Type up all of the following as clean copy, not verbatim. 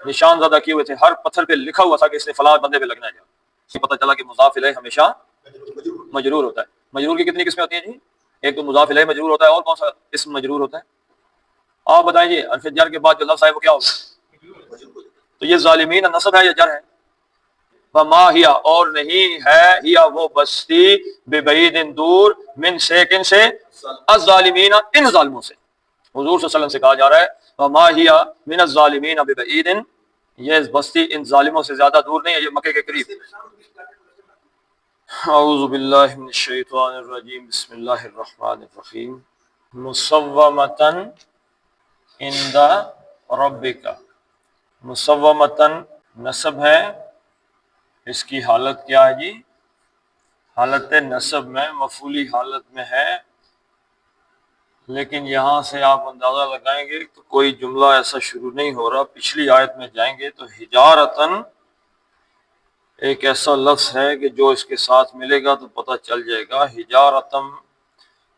نشان زدہ کیے ہوئے تھے، ہر پتھر پہ لکھا ہوا تھا کہ اس نے فلاں بندے پہ لگنا ہے۔ یہ پتہ چلا کہ مضاف الیہ ہمیشہ مجرور ہوتا ہے۔ مجرور کی کتنی قسمیں ہوتی ہیں جی؟ ایک تو مضاف الیہ مجرور ہوتا ہے، اور کون سا اسم مجرور ہوتا ہے؟ آپ بتائیں جی، حرف جر کے بعد جو لفظ ہے وہ کیا ہوگا؟ تو یہ ظالمین نصب ہے یا جر ہے؟ وما ہی، اور نہیں ہے، ہی وہ بستی، ببعید دور، من سے کن سے، الظالمین ان ظالموں سے۔ حضور صلی اللہ علیہ وسلم سے کہا جا رہا ہے وما ہی من الظالمین ببعید، یہ بستی ان ظالموں سے زیادہ دور نہیں ہے، یہ مکے کے قریب۔ اعوذ باللہ من الشیطان الرجیم، بسم اللہ الرحمن الرحیم۔ مصومۃ عند ربک، مصومۃ نصب ہے، اس کی حالت کیا ہے جی؟ حالت نصب میں، مفعولی حالت میں ہے، لیکن یہاں سے آپ اندازہ لگائیں گے تو کوئی جملہ ایسا شروع نہیں ہو رہا۔ پچھلی آیت میں جائیں گے تو حجارتن ایک ایسا لفظ ہے کہ جو اس کے ساتھ ملے گا تو پتہ چل جائے گا۔ حجارتم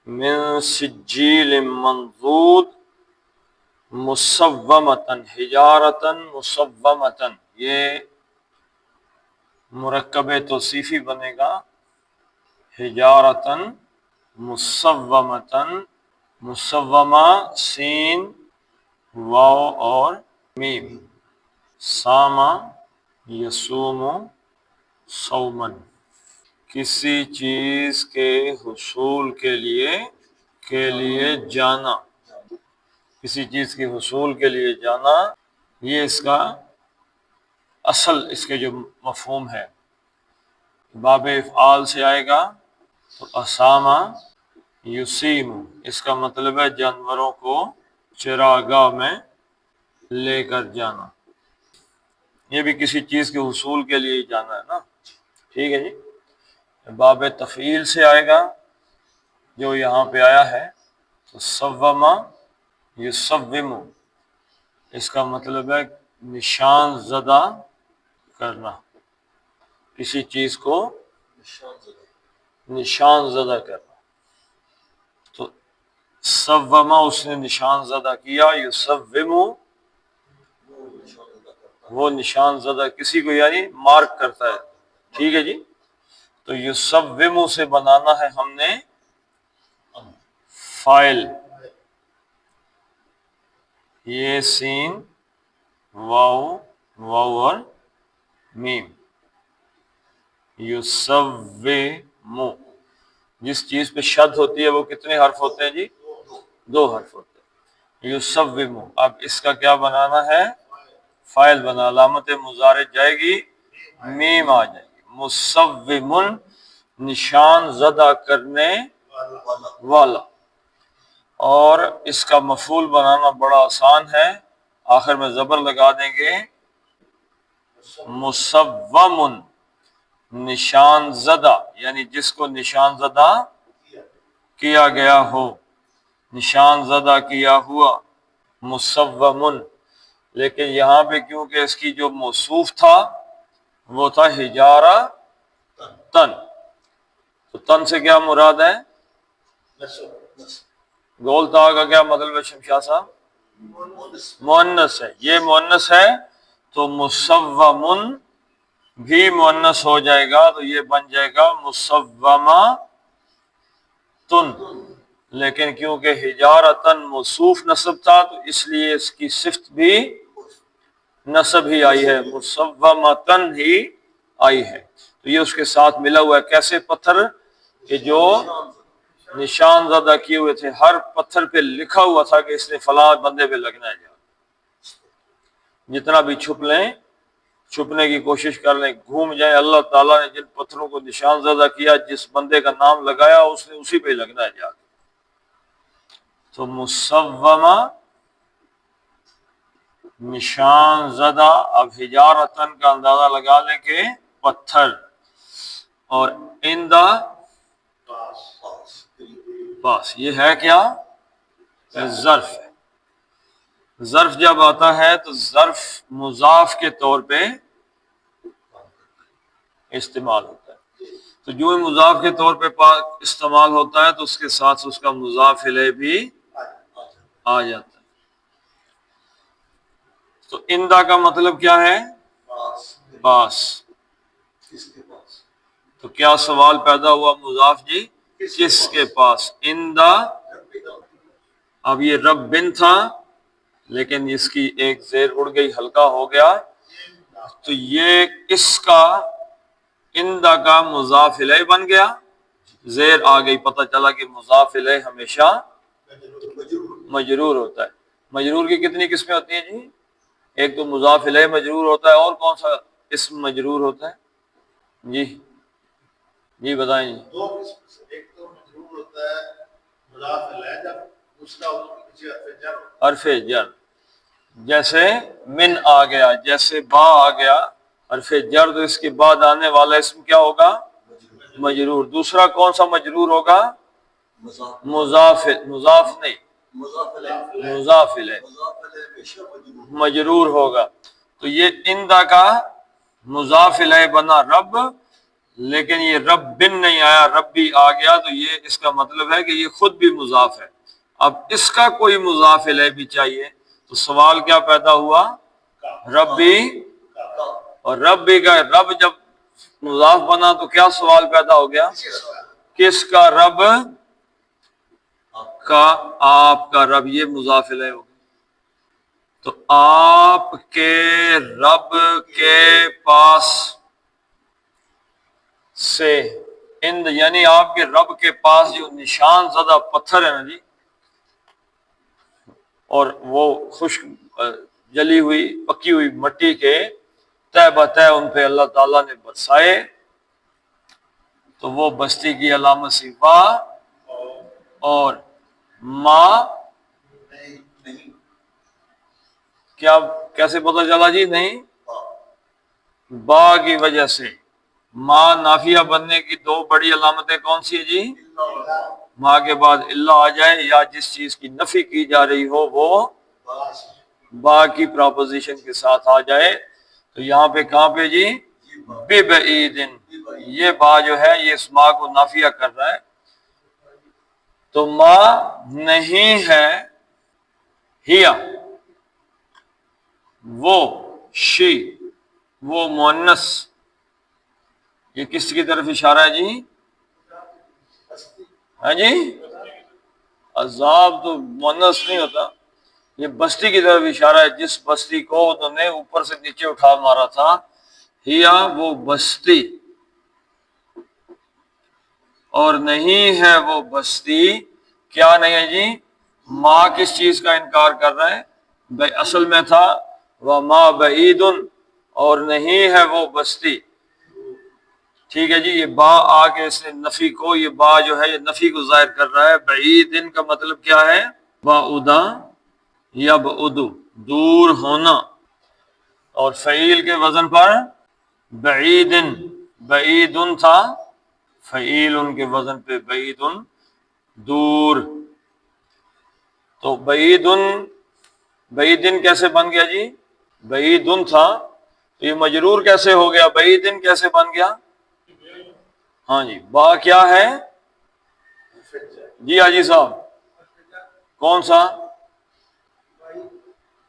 من سجیل منضود مصومتن، حجارتن مصومتن، یہ مرکب توصیفی بنے گا، حجارتن مصومتن، مصومہ سین واو اور میم، سامہ یصوم صومن، کسی چیز کے حصول کے لیے جانا، کسی چیز کے حصول کے لیے جانا، یہ اس کا اصل، اس کے جو مفہوم ہے باب افعال سے آئے گا تو اسامہ یسیم، اس کا مطلب ہے جانوروں کو چراگاہ میں لے کر جانا، یہ بھی کسی چیز کے حصول کے لیے جانا ہے نا، ٹھیک ہے جی۔ باب تفعیل سے آئے گا جو یہاں پہ آیا ہے تو صومہ یصوم، اس کا مطلب ہے نشان زدہ کرنا، کسی چیز کو نشان زدہ کرنا، تو صومہ اس نے نشان زدہ کیا، یصوم وہ نشان زدہ کسی کو یعنی مارک کرتا ہے، ٹھیک ہے جی۔ تو یصوم سے بنانا ہے ہم نے فاعل، یہ سین واو اور میم، یصوم، جس چیز پہ شد ہوتی ہے وہ کتنے حرف ہوتے ہیں جی؟ 2 حرف ہوتے ہیں، یصوم۔ اب اس کا کیا بنانا ہے؟ فاعل بنا، علامت مضارع جائے گی، میم آ جائے گی، مصوم نشان زدہ کرنے والا، اور اس کا مفعول بنانا بڑا آسان ہے، آخر میں زبر لگا دیں گے، مصوم نشان زدہ، یعنی جس کو نشان زدہ کیا گیا ہو، نشان زدہ کیا ہوا، مصوم۔ لیکن یہاں پہ کیونکہ اس کی جو موصوف تھا وہ تھا حجارہ تن، تو تن سے کیا مراد ہے؟ گول تا کا کیا مطلب ہے شمشاہ صاحب؟ مؤنث ہے، یہ مؤنث ہے تو مصوم بھی مؤنث ہو جائے گا، تو یہ بن جائے گا مصومہ تن، لیکن کیونکہ حجارتن موصوف نصب تھا تو اس لیے اس کی صفت بھی نصب ہی آئی ہے، مصومتن ہی آئی ہے، تو یہ اس کے ساتھ ملا ہوا ہے۔ کیسے پتھر کہ جو نشان زدہ کیے ہوئے تھے، ہر پتھر پہ لکھا ہوا تھا کہ اس نے فلاں بندے پہ لگنا ہے، جتنا بھی چھپ لیں، چھپنے کی کوشش کر لیں، گھوم جائیں، اللہ تعالیٰ نے جن پتھروں کو نشان زدہ کیا، جس بندے کا نام لگایا اس نے اسی پہ لگنا ہے جا کے۔ تو مصومہ نشان زدہ، اب حجارتن کا اندازہ لگا لیں کہ پتھر، اور اندہ پاس، یہ ہے کیا؟ ظرف ہے۔ ظرف جب آتا ہے تو ظرف مضاف کے طور پہ استعمال ہوتا ہے، تو جو ہی مضاف کے طور پہ استعمال ہوتا ہے تو اس کے ساتھ اس کا مضاف الیہ بھی آ جاتا ہے۔ تو اندہ کا مطلب کیا ہے؟ پاس. تو کیا سوال پیدا ہوا مضاف جی؟ کس کے پاس؟ اندہ. اب یہ رب بن تھا لیکن اس کی ایک زیر اڑ گئی، ہلکا ہو گیا، تو یہ اس کا اندہ کا مضاف الیہ بن گیا، زیر آ گئی، پتہ چلا کہ مضاف الیہ ہمیشہ مجرور ہوتا ہے. مجرور کی کتنی قسمیں ہوتی ہیں جی؟ ایک تو مضاف الیہ مجرور ہوتا ہے، اور کون سا اسم مجرور ہوتا ہے جی؟ جی بتائیں جی. دو قسم سے، ایک تو مجرور ہوتا ہے مضاف الیہ جب، دوسرا اس کے پیچھے حرف جر. حرف جر، جیسے من آ گیا، جیسے با آ گیا حرف جر، تو اس کے بعد آنے والا اسم کیا ہوگا؟ مجرور. دوسرا کون سا مجرور ہوگا؟ مضاف نہیں، مضاف الیہ مجرور ہوگا. تو یہ اندہ کا مضاف الیہ بنا رب، لیکن یہ رب بن نہیں آیا، رب بھی آ گیا، تو یہ اس کا مطلب ہے کہ یہ خود بھی مضاف ہے. اب اس کا کوئی مضاف الیہ بھی چاہیے، تو سوال کیا پیدا ہوا؟ رب بھی. اور رب بھی کا رب جب مضاف بنا تو کیا سوال پیدا ہو گیا؟ کس کا رب؟ کا. آپ کا رب، یہ مضاف الیہ ہو گیا. تو آپ کے رب کے پاس سے اند، یعنی آپ کے رب کے پاس جو نشان زدہ پتھر ہے نا جی، اور وہ خشک جلی ہوئی پکی ہوئی مٹی کے تہ بتہ ان پہ اللہ تعالیٰ نے برسائے، تو وہ بستی کی علامت سی وا اور ما. کیا کیسے پتہ چلا جی؟ نہیں، با کی وجہ سے. ما نافیہ بننے کی دو بڑی علامتیں کون سی ہیں جی؟ ما کے بعد اللہ آ جائے، یا جس چیز کی نفی کی جا رہی ہو وہ با کی پراپوزیشن کے ساتھ آ جائے. تو یہاں پہ کہاں پہ جی؟ ببعیدن. یہ با جو ہے یہ اس ما کو نافیہ کر رہا ہے. تو ما نہیں ہے، ہیا وہ، شی وہ مؤنث. یہ کس کی طرف اشارہ ہے جی؟ ہاں جی؟ عذاب تو مؤنث نہیں ہوتا، یہ بستی کی طرف اشارہ ہے، جس بستی کو انہوں نے اوپر سے نیچے اٹھا مارا تھا. ہیا وہ بستی، اور نہیں ہے وہ بستی. کیا نہیں ہے جی؟ ماں کس چیز کا انکار کر رہا ہے؟ اصل میں تھا وما بعید، اور نہیں ہے وہ بستی. ٹھیک ہے جی. یہ با آ کے اس نے نفی کو، یہ با جو ہے یہ نفی کو ظاہر کر رہا ہے. بعید کا مطلب کیا ہے؟ بعدا یبعد، دور ہونا. اور فعیل کے وزن پر بعید، بعید تھا، فعیل ان کے وزن پہ بعید، دور. تو بعید، بعید کیسے بن گیا جی؟ بعید تھا تو یہ مجرور کیسے ہو گیا؟ بعید کیسے بن گیا؟ ہاں جی. با کیا ہے جی؟ حاجی صاحب کون سا؟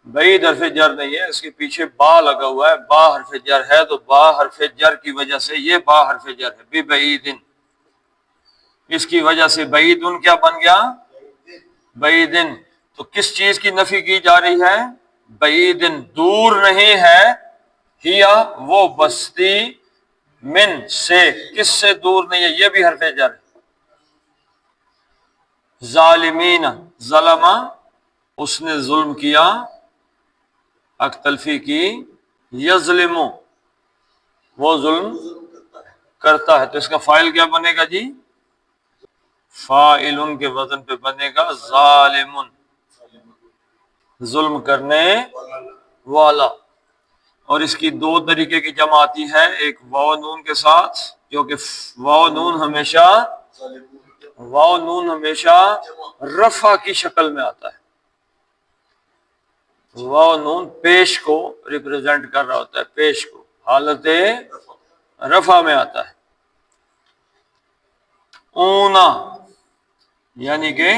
بعید حرف جر نہیں ہے، اس کے پیچھے با لگا ہوا ہے. با حرف جر ہے تو با حرف جر کی وجہ سے یہ با حرف جر ہے. ببعید، اس کی وجہ سے بعید کیا بن گیا؟ بعید. تو کس چیز کی نفی کی جا رہی ہے؟ بعید، دور نہیں ہے. ہیا وہ بستی، من سے، کس سے دور نہیں ہے؟ یہ بھی حرف جر ہے. ظالمین، ظلم اس نے ظلم کیا، حق تلفی کی. یظلم وہ ظلم کرتا ہے. تو اس کا فاعل کیا بنے گا جی؟ فاعل کے وزن پہ بنے گا ظالم، ظلم کرنے والا. اور اس کی دو طریقے کی جمع آتی ہے، ایک واو نون کے ساتھ، کیونکہ واو نون ہمیشہ رفع کی شکل میں آتا ہے. واو نون پیش کو ریپرزینٹ کر رہا ہوتا ہے، پیش کو، حالت رفع میں آتا ہے. اونا یعنی کہ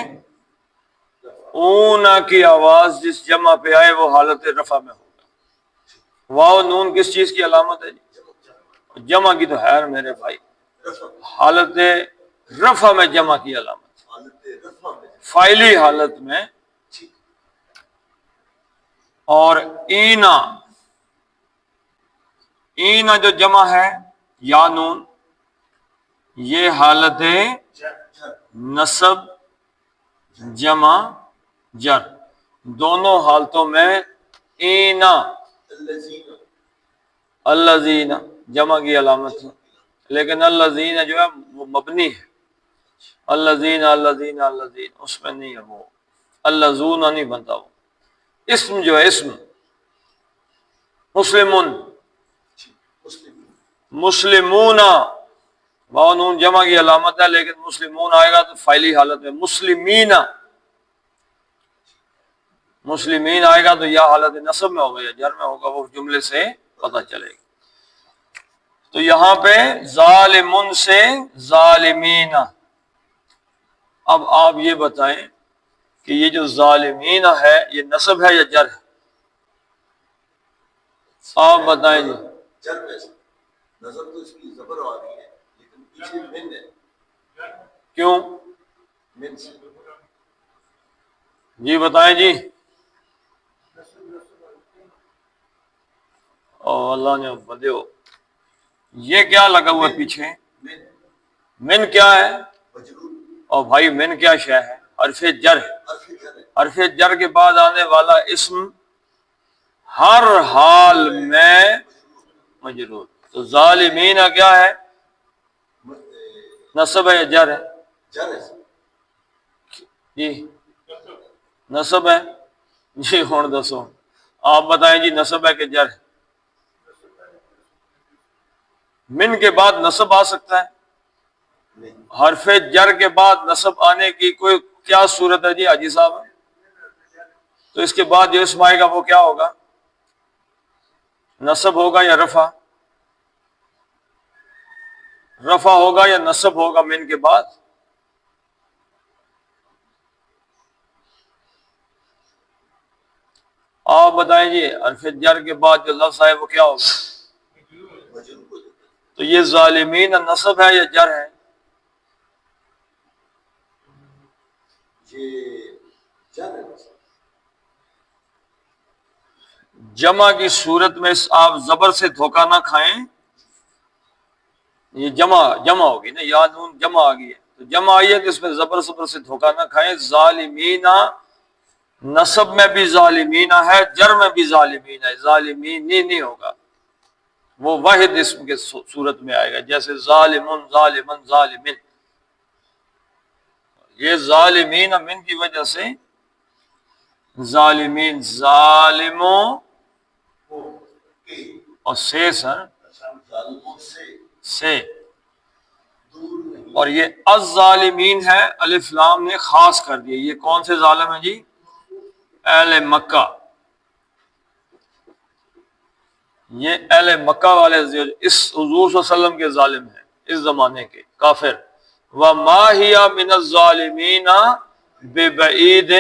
اونا کی آواز جس جمع پہ آئے وہ حالت رفع میں ہوگا. واو نون کس چیز کی علامت ہے جی؟ جمع کی تو خیر میرے بھائی، حالت رفع میں جمع کی علامت، فائلی حالت میں. اور اینا، اینا جو جمع ہے یا نون، یہ حالت نصب جمع جر، دونوں حالتوں میں اینا الذین جمع کی علامت ہے، لیکن الذین جو ہے وہ مبنی ہے، الذین الذین الذین اس میں نہیں ہے، وہ الذون نہیں بنتا. وہ اسم جو ہے اسم مسلمون، مسلمون واو نون جمع کی علامت ہے، لیکن مسلمون آئے گا تو فائلی حالت میں. مسلمین، مسلمین آئے گا تو یا حالت نصب میں ہوگا یا جر میں ہوگا، وہ جملے سے پتہ چلے گا. تو یہاں پہ ظالمن سے ظالمین. اب آپ یہ بتائیں کہ یہ جو ظالمین ہے یہ نصب ہے یا جر ہے؟ آپ بتائیں جی. جر میں سے نظر تو اس کی زبر آ رہی ہے لیکن پیچھے من ہے. کیوں من سے جی بتائیں جی. او اللہ نے بدے ہو، یہ کیا لگا ہوا ہے پیچھے؟ من من کیا ہے؟ مجرور اور بھائی من کیا شے ہے؟ حرف جر ہے. حرف جر ہے. حرف جر کے بعد آنے والا اسم ہر حال میں مجرور. تو ظالمین کیا ہے؟ نصب ہے یا جر ہے؟ جر ہے. جی نصب ہے. جی ہوں دسو آپ بتائیں جی، نصب ہے کہ جر ہے؟ من کے بعد نصب آ سکتا ہے؟ نہیں. حرف جر کے بعد نصب آنے کی کوئی کیا صورت ہے جی حاجی صاحب؟ تو اس کے بعد جو اسم آئے گا وہ کیا ہوگا؟ نصب ہوگا یا رفع؟ رفع ہوگا یا نصب ہوگا من کے بعد؟ آپ بتائیں جی. حرف جر کے بعد جو لفظ آئے وہ کیا ہوگا؟ مجرور کو دیتا ہے. تو یہ ظالمین نصب ہے یا جر ہے؟ یہ جر ہے. جمع کی صورت میں آپ زبر سے دھوکہ نہ کھائیں. یہ جمع ہوگی نا، یا نون جمع آ گئی ہے تو جمع آئی ہے تو اس میں زبر سے دھوکہ نہ کھائیں. ظالمین نصب میں بھی ظالمین ہے، جر میں بھی ظالمین ہے، ظالمین نہیں ہوگا، وہ واحد اسم کے صورت میں آئے گا، جیسے ظالمن ظالمن ظالمن. یہ ظالمین من کی وجہ سے ظالمین، ظالموں اور سے سر ظالموں سے، دور نہیں. اور یہ الظالمین ہے الف لام نے خاص کر دیا. یہ کون سے ظالم ہیں جی؟ اہل مکہ. یہ اہل مکہ والے اس حضور صلی اللہ علیہ وسلم کے ظالم ہیں، اس زمانے کے کافر. وَمَا هِيَ مِنَ الظَّالِمِينَ بِبَعِيدٍ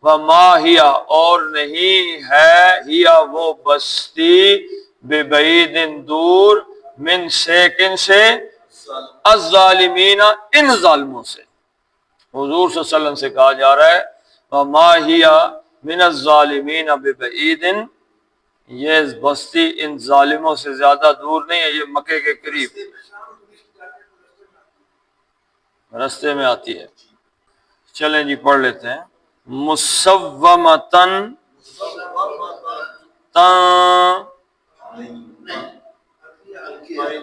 وَمَا هِيَ اور نہیں ہے ہی وہ بستی بِبَعِيدٍ دور من سے کن سے؟ الظالمین ان ظالموں سے. حضور صلی اللہ علیہ وسلم سے کہا جا رہا ہے وَمَا هِيَ مِنَ الظَّالِمِينَ بِبَعِيدٍ، یہ بستی ان ظالموں سے زیادہ دور نہیں ہے، یہ مکے کے قریب رستے میں آتی ہے. چلیں جی پڑھ لیتے ہیں. مسومتن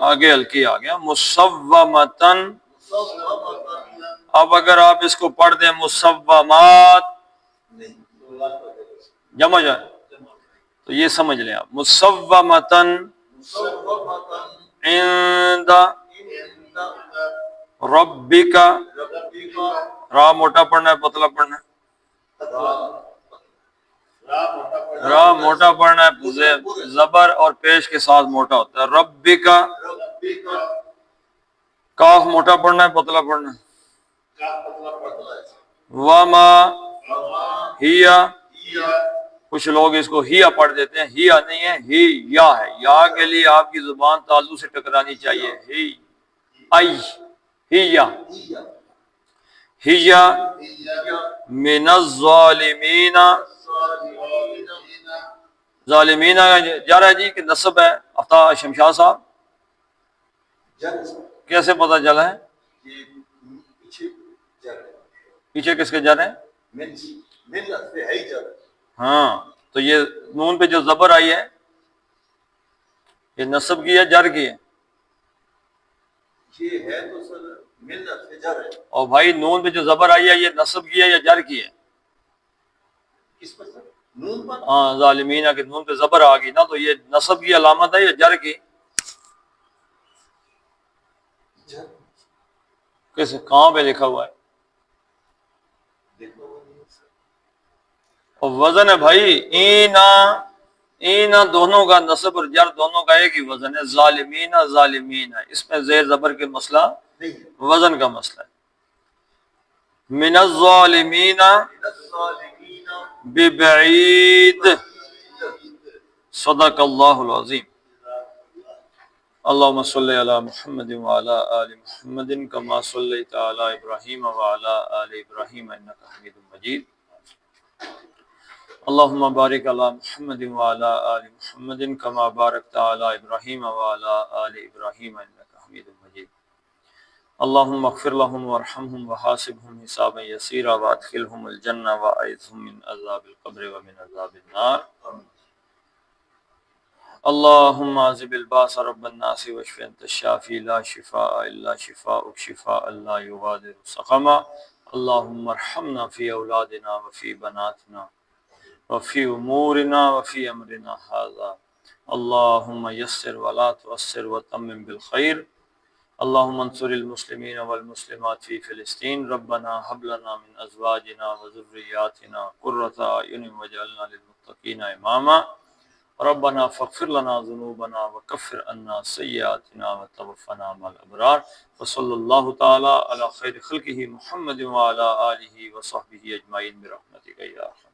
آگے ہلکی آ گیا مسومتن. اب اگر آپ اس کو پڑھ دیں مسومات جمع جائے تو یہ سمجھ لیں آپ مسومتن عند ربک. را موٹا پڑھنا ہے پتلا پڑھنا ہے؟ را موٹا پڑھنا ہے، زبر اور پیش کے ساتھ موٹا ہوتا ہے. ربک. کاف موٹا پڑھنا ہے پتلا پڑھنا ہے؟ وما ہی کچھ لوگ اس کو ہیا پڑھ دیتے ہیں، ہیا نہیں ہے، ہی یا ہے، یا کے لیے آپ کی زبان تالو سے ٹکرانی چاہیے، ہی آئی ہیا ہیا من الظالمین، ظالمین جا رہا ہے جی کہ نصب ہے عطا شمشاد صاحب، جر کیسے پتہ چلا ہے؟ یہ پیچھے جر ہے، پیچھے کس کے جا رہے ہیں؟ من لفظ ہے ہی جر، ہاں تو یہ نون پہ جو زبر آئی ہے یہ نصب کی ہے جر کی ہے؟ یہ ہے تو سر من لفظ جر ہے، اور بھائی نون پہ جو زبر آئی ہے یہ نصب کی ہے یا جر کی ہے؟ کس پر سر؟ نون پر؟ ہاں ظالمین کے نون پہ زبر آ گئی نا، تو یہ نصب کی علامت ہے یا جر کی؟ جر کس کہاں پہ لکھا ہوا ہے؟ دیکھو نہیں سر، اور وزن ہے بھائی، اینا دونوں کا نصب اور جر دونوں کا ایک ہی وزن ہے، ظالمین ظالمین ہے، اس میں زیر زبر کے مسئلہ نہیں ہے، وزن کا مسئلہ ہے۔ من الظالمین من الظالمین ببعید، صدق اللہ العظیم۔ اللہم صلی علی محمد وعلی آل محمد کما صلیت علی ابراہیم وعلی آل ابراہیم انک حمید مجید۔ اللہم بارک علی محمد وعلی آل محمد کما بارکت علی ابراہیم وعلی آل ابراہیم انک حمید مجید۔ اللہم اغفر لهم وارحمهم وحاسبهم حسابا یسیرا وادخلهم الجنہ واعذهم من عذاب القبر ومن عذاب النار۔ اللہم عذب الباس رب الناس واشف انت الشافی لا شفاء الا شفاءک شفاء لا یغادر سقما۔ اللہم ارحمنا فی اولادنا وفی بناتنا وفی امورنا وفی امرنا هذا۔ اللہم یسر ولا تعسر وتمم بالخیر۔ اللہم انصر المسلمین والمسلمات فی فلسطین۔ ربنا هب لنا من ازواجنا وذریاتنا قرۃ اعین واجعلنا للمتقین اماما۔ ربنا فاغفر لنا ذنوبنا وکفر عنا سیئاتنا وتوفنا مع الابرار۔ وصلی اللہ تعالی علی خیر خلقہ محمد وعلی آلہ وصحبہ اجمعین برحمتک یا ارحم۔